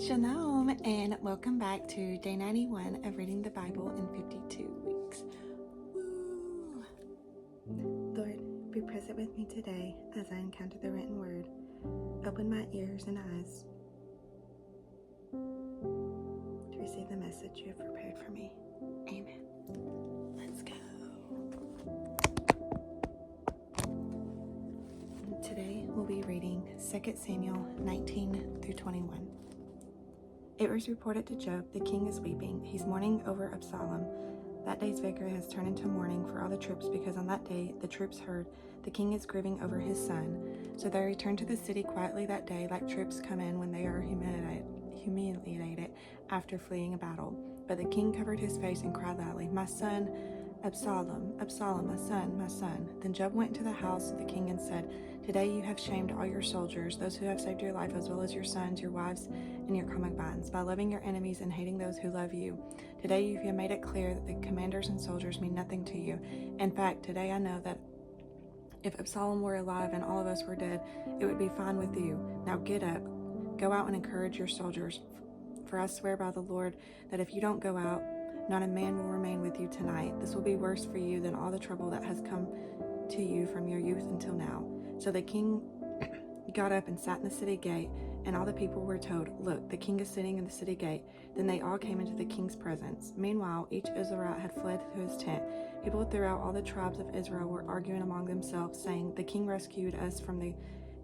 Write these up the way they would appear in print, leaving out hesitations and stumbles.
Shalom, and welcome back to day 91 of reading the Bible in 52 weeks. Woo! Lord, be present with me today as I encounter the written word. Open my ears and eyes to receive the message you have prepared for me. Amen. Let's go. Today we'll be reading 2 Samuel 19 through 21. It was reported to Job, the king is weeping. He's mourning over Absalom. That day's victory has turned into mourning for all the troops because on that day the troops heard the king is grieving over his son. So they returned to the city quietly that day, like troops come in when they are humiliated after fleeing a battle. But the king covered his face and cried loudly, "My son, Absalom, Absalom, my son, my son." Then Job went into the house of the king and said, "Today you have shamed all your soldiers, those who have saved your life, as well as your sons, your wives, and your concubines, by loving your enemies and hating those who love you. Today you have made it clear that the commanders and soldiers mean nothing to you. In fact, today I know that if Absalom were alive and all of us were dead, it would be fine with you. Now get up, go out and encourage your soldiers. For I swear by the Lord that if you don't go out, not a man will remain with you tonight. This will be worse for you than all the trouble that has come to you from your youth until now." So the king got up and sat in the city gate, and all the people were told, "Look, the king is sitting in the city gate." Then they all came into the king's presence. Meanwhile, each Israelite had fled to his tent. People throughout all the tribes of Israel were arguing among themselves, saying, "The king rescued us from the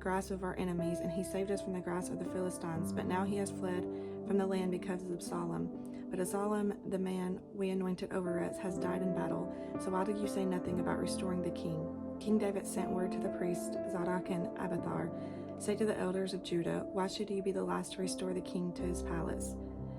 grasp of our enemies, and he saved us from the grasp of the Philistines. But now he has fled from the land because of Absalom. But Absalom, the man we anointed over us, has died in battle. So why do you say nothing about restoring the king?" King David sent word to the priests Zadok and Abiathar, "Say to the elders of Judah, why should you be the last to restore the king to his palace?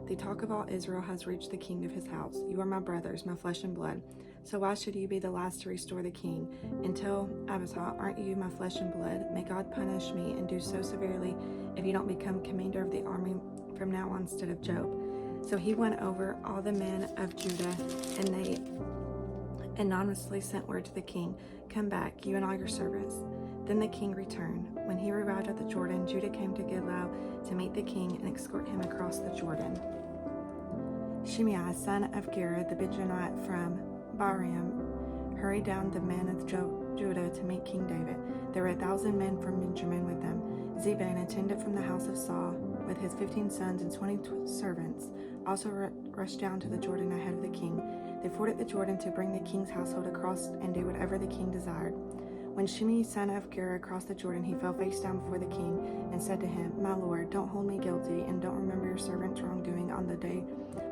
The talk of all Israel has reached the king of his house. You are my brothers, my flesh and blood. So why should you be the last to restore the king? And tell Abiathar, aren't you my flesh and blood? May God punish me and do so severely if you don't become commander of the army from now on instead of Job." So he went over all the men of Judah, and they anonymously sent word to the king, "Come back, you and all your servants." Then the king returned. When he arrived at the Jordan, Judah came to Gilgal to meet the king and escort him across the Jordan. Shimei, son of Gera, the Benjamite from Barium, hurried down the men of Judah to meet King David. There were 1,000 men from Benjamin with them. Ziba, an attendant from the house of Saul, with his 15 sons and 20 servants, also rushed down to the Jordan ahead of the king. They forded the Jordan to bring the king's household across and do whatever the king desired. When Shimei, son of Gera, crossed the Jordan, he fell face down before the king and said to him, "My lord, don't hold me guilty, and don't remember your servant's wrongdoing on the day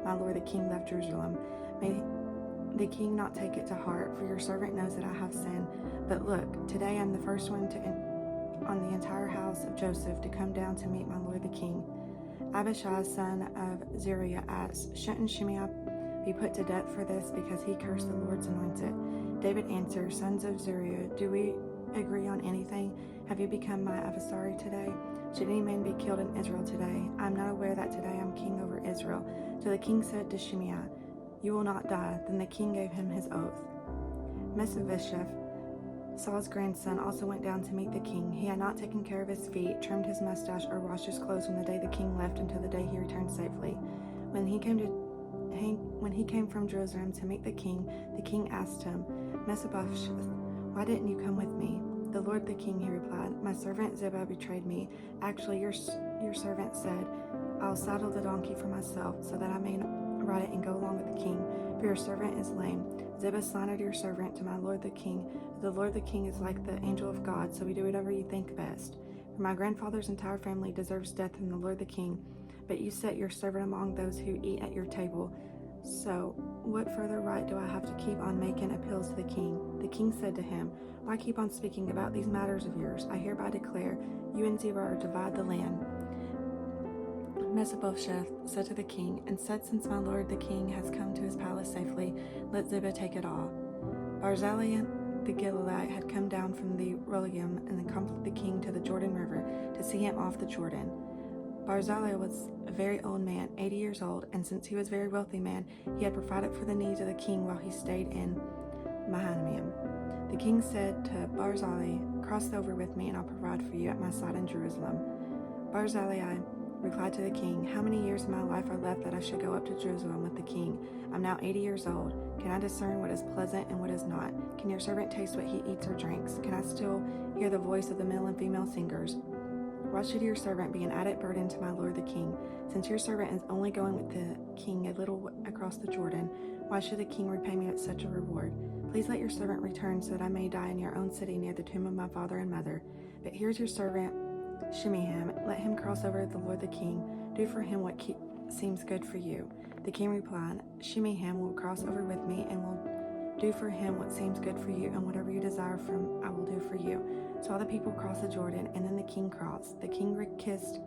my lord the king left Jerusalem. May the king not take it to heart, for your servant knows that I have sinned. But look, today I'm the first one on the entire house of Joseph to come down to meet my lord the king." Abishai, son of Zeruiah, asked, "Shouldn't Shimei be put to death for this because he cursed the Lord's anointed?" David answered, "Sons of Zeruiah, do we agree on anything? Have you become my adversary today? Should any man be killed in Israel today? I am not aware that today I am king over Israel." So the king said to Shimei, "You will not die." Then the king gave him his oath. Mephibosheth, Saul's grandson, also went down to meet the king. He had not taken care of his feet, trimmed his mustache, or washed his clothes from the day the king left until the day he returned safely. When he came from Jerusalem to meet the king asked him, "Mephibosheth, why didn't you come with me?" "The lord the king," he replied, "my servant Ziba betrayed me. Actually, your servant said, 'I'll saddle the donkey for myself so that I may ride it and go along with the king, for your servant is lame.' Ziba slandered your servant to my lord the king. The lord the king is like the angel of God, so we do whatever you think best. For my grandfather's entire family deserves death from the lord the king, but you set your servant among those who eat at your table. So what further right do I have to keep on making appeals to the king?" The king said to him, "Why keep on speaking about these matters of yours? I hereby declare, you and Ziba are to divide the land." Mephibosheth said to the king, and said, "Since my lord the king has come to his palace safely, let Ziba take it all." Barzillai the Gileadite had come down from the Rolim and accompanied the king to the Jordan River to see him off the Jordan. Barzillai was a very old man, 80 years old, and since he was a very wealthy man, he had provided for the needs of the king while he stayed in Mahanaim. The king said to Barzillai, "Cross over with me, and I'll provide for you at my side in Jerusalem." Barzillai replied to the king, "How many years of my life are left that I should go up to Jerusalem with the king? I'm now 80 years old. Can I discern what is pleasant and what is not? Can your servant taste what he eats or drinks? Can I still hear the voice of the male and female singers? Why should your servant be an added burden to my lord the king? Since your servant is only going with the king a little across the Jordan, why should the king repay me with such a reward? Please let your servant return so that I may die in your own city near the tomb of my father and mother. But here's your servant Shimei. Let him cross over the lord the king. Do for him what seems good for you." The king replied, "Shimei will cross over with me and will do for him what seems good for you, and whatever you desire from I will do for you." So all the people crossed the Jordan, and then the king crossed. The king kissed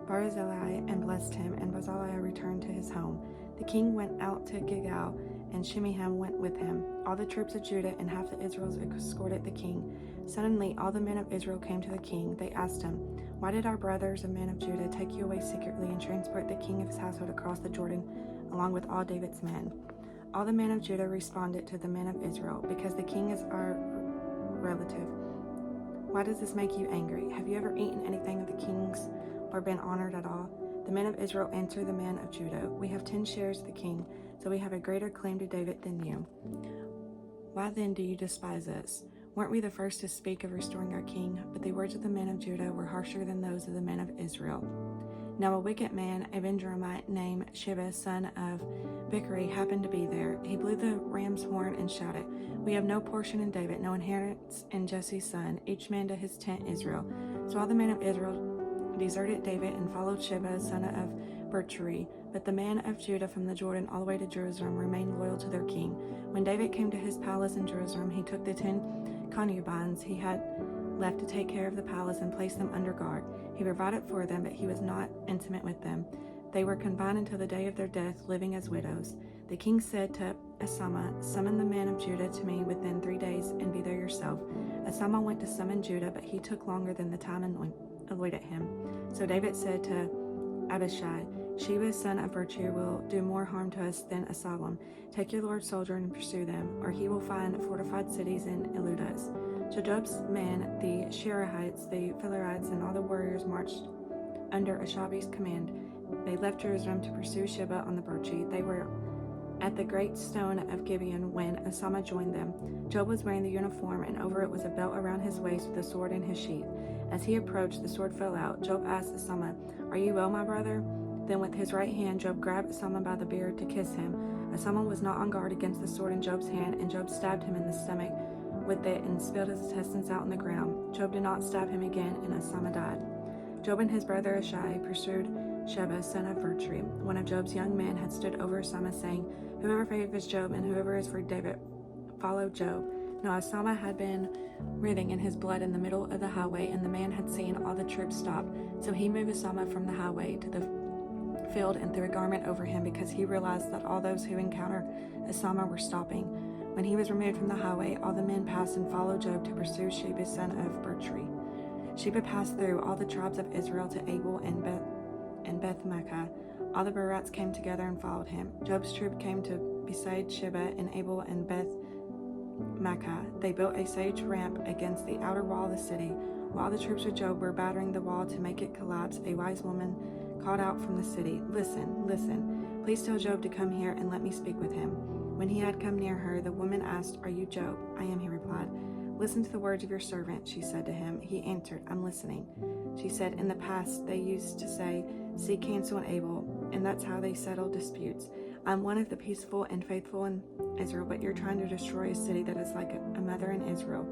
Barzillai and blessed him, and Barzillai returned to his home. The king went out to Gilgal, and Shimei went with him. All the troops of Judah and half the Israel escorted the king. Suddenly all the men of Israel came to the king. They asked him, "Why did our brothers and men of Judah take you away secretly and transport the king of his household across the Jordan along with all David's men?" All the men of Judah responded to the men of Israel, "Because the king is our relative. Why does this make you angry? Have you ever eaten anything of the king's or been honored at all?" The men of Israel answered the men of Judah, "We have 10 shares of the king, so we have a greater claim to David than you. Why then do you despise us? Weren't we the first to speak of restoring our king?" But the words of the men of Judah were harsher than those of the men of Israel. Now a wicked man, a Benjamite named Sheba, son of Bichri, happened to be there. He blew the ram's horn and shouted, "We have no portion in David, no inheritance in Jesse's son, each man to his tent Israel." So all the men of Israel deserted David and followed Sheba, son of Bichri. But the men of Judah from the Jordan all the way to Jerusalem remained loyal to their king. When David came to his palace in Jerusalem, he took the 10 concubines he had left to take care of the palace and placed them under guard. He provided for them, but he was not intimate with them. They were confined until the day of their death, living as widows. The king said to Asama, "Summon the men of Judah to me within 3 days and be there yourself." Asama went to summon Judah, but he took longer than the time awaited him. So David said to Abishai, "Sheba, son of Bichri, will do more harm to us than Absalom. Take your lord's soldier and pursue them, or he will find fortified cities and elude us." So Joab's men, the Sherahites, the Philistines, and all the warriors marched under Ashabi's command. They left Jerusalem to pursue Sheba on the Bichri. They were at the great stone of Gibeon when Asama joined them. Joab was wearing the uniform, and over it was a belt around his waist with a sword in his sheath. As he approached, the sword fell out. Joab asked Asama, "Are you well, my brother?" Then with his right hand, Joab grabbed Asama by the beard to kiss him. Asama was not on guard against the sword in Joab's hand, and Joab stabbed him in the stomach with it and spilled his intestines out on the ground. Joab did not stab him again, and Asama died. Joab and his brother Ashai pursued Sheba, son of Bichri. One of Joab's young men had stood over Asama, saying, "Whoever favors Joab and whoever is for David, follow Joab." Now Asama had been writhing in his blood in the middle of the highway, and the man had seen all the troops stop. So he moved Asama from the highway to the field and threw a garment over him, because he realized that all those who encountered Asama were stopping. When he was removed from the highway, all the men passed and followed Joab to pursue Sheba, son of Bichri. Sheba passed through all the tribes of Israel to Abel and Beth Makkah. All the Barats came together and followed him. Joab's troop came to beside Sheba and Abel and Beth Makkah. They built a sage ramp against the outer wall of the city. While the troops of Joab were battering the wall to make it collapse, a wise woman called out from the city, "Listen, listen. Please tell Joab to come here and let me speak with him." When he had come near her, the woman asked, "Are you Joab?" "I am," he replied. "Listen to the words of your servant," she said to him. He answered, "I'm listening." She said, "In the past, they used to say, 'Seek counsel in Abel,' and that's how they settled disputes. I'm one of the peaceful and faithful in Israel, but you're trying to destroy a city that is like a mother in Israel.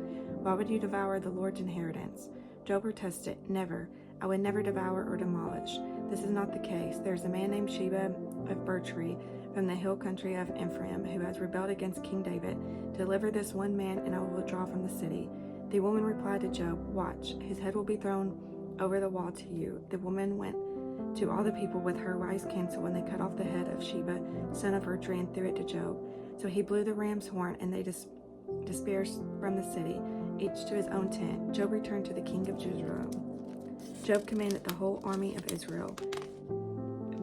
Why would you devour the Lord's inheritance?" Joab protested, "Never. I would never devour or demolish. This is not the case. There's a man named Sheba of Bichri from the hill country of Ephraim who has rebelled against King David. Deliver this one man, and I will withdraw from the city." The woman replied to Joab, "Watch, his head will be thrown over the wall to you." The woman went to all the people with her wise counsel, and they cut off the head of Sheba, son of Bichri, and threw it to Joab. So he blew the ram's horn, and they dispersed from the city, each to his own tent. Joab returned to the king of Israel. Joab commanded the whole army of Israel.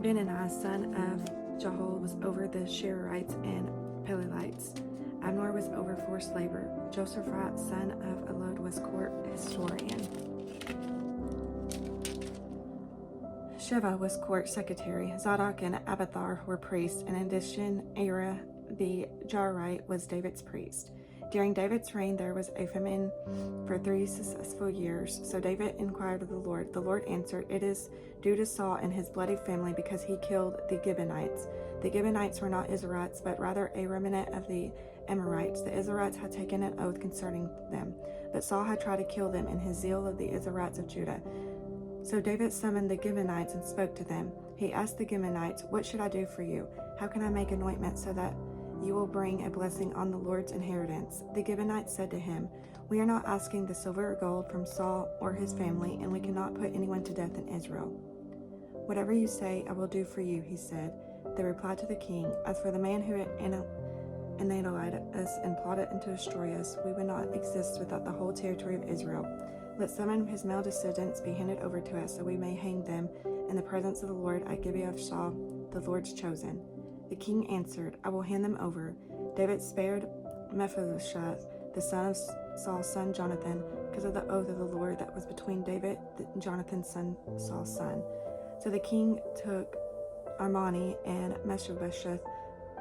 Benaiah, son of Jehoiada, was over the Sherites and Pelelites. Abner was over forced labor. Josaphat, son of Elod, was court historian. Shiva was court secretary. Zadok and Abiathar were priests. In addition, Ira the Jairite was David's priest. During David's reign, there was a famine for 3 successive years. So David inquired of the Lord. The Lord answered, "It is due to Saul and his bloody family because he killed the Gibeonites." The Gibeonites were not Israelites, but rather a remnant of the Amorites. The Israelites had taken an oath concerning them, but Saul had tried to kill them in his zeal of the Israelites of Judah. So David summoned the Gibeonites and spoke to them. He asked the Gibeonites, "What should I do for you? How can I make anointment so that you will bring a blessing on the Lord's inheritance?" The Gibeonites said to him, "We are not asking the silver or gold from Saul or his family, and we cannot put anyone to death in Israel." "Whatever you say, I will do for you," he said. They replied to the king, "As for the man who annihilated us and plotted to destroy us, we would not exist without the whole territory of Israel. Let some of his male descendants be handed over to us, so we may hang them in the presence of the Lord at Gibeah of Saul, the Lord's chosen." The king answered, "I will hand them over." David spared Mephibosheth, the son of Saul's son Jonathan, because of the oath of the Lord that was between David and Jonathan's son, Saul's son. So the king took Armani and Mephibosheth,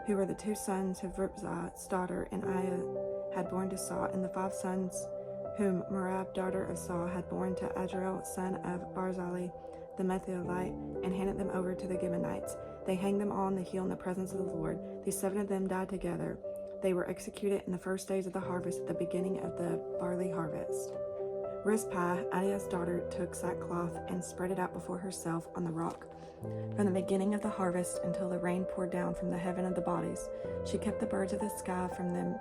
who were the 2 sons of Ribzah's daughter and Aiah had borne to Saul, and the 5 sons whom Merab, daughter of Saul, had borne to Adriel, son of Barzillai the Metholite, and handed them over to the Gibeonites. They hanged them all on the hill in the presence of the Lord. These 7 of them died together. They were executed in the first days of the harvest at the beginning of the barley harvest. Rizpah, Aiah's daughter, took sackcloth and spread it out before herself on the rock from the beginning of the harvest until the rain poured down from the heaven of the bodies. She kept the birds of the sky from them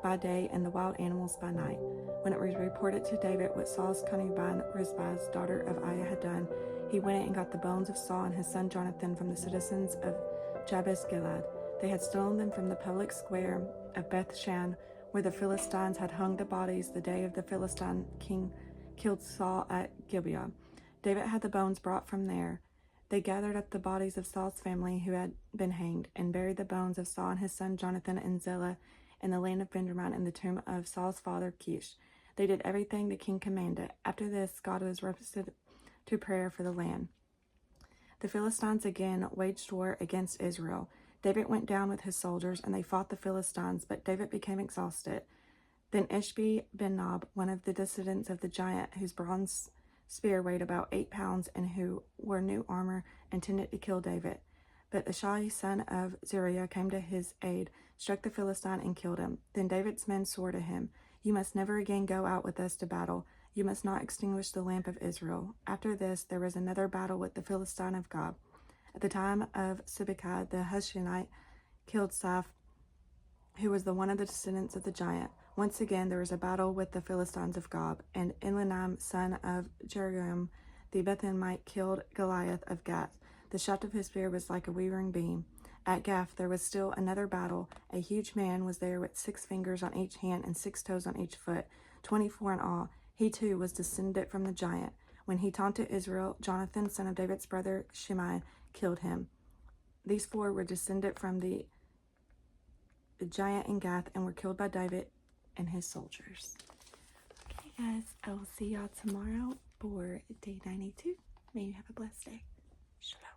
by day and the wild animals by night. When it was reported to David what Saul's concubine Rizpah's daughter of Aiah had done, he went and got the bones of Saul and his son Jonathan from the citizens of Jabesh Gilead. They had stolen them from the public square of Bethshan, where the Philistines had hung the bodies the day of the Philistine king killed Saul at Gibeah. David had the bones brought from there. They gathered up the bodies of Saul's family who had been hanged, and buried the bones of Saul and his son Jonathan in Zelah in the land of Benjamin in the tomb of Saul's father Kish. They did everything the king commanded. After this, God was requested to prayer for the land. The Philistines again waged war against Israel. David went down with his soldiers, and they fought the Philistines, but David became exhausted. Then Ishbi ben Nob, one of the descendants of the giant whose bronze spear weighed about 8 pounds and who wore new armor, intended to kill David. But Ishai, son of Zeruiah, came to his aid, struck the Philistine, and killed him. Then David's men swore to him, "You must never again go out with us to battle. You must not extinguish the lamp of Israel." After this, there was another battle with the Philistine of Gob. At the time of Sibbecai, the Hushathite killed Saph, who was one of the descendants of the giant. Once again, there was a battle with the Philistines of Gob, and Eliam, son of Jeroham, the Bethlehemite, killed Goliath of Gath. The shaft of his spear was like a weaving beam. At Gath, there was still another battle. A huge man was there with 6 fingers on each hand and 6 toes on each foot, 24 in all. He too was descended from the giant. When he taunted Israel, Jonathan, son of David's brother Shimei, killed him. These 4 were descended from the giant in Gath and were killed by David and his soldiers. Okay, guys, I will see y'all tomorrow for day 92. May you have a blessed day. Shalom.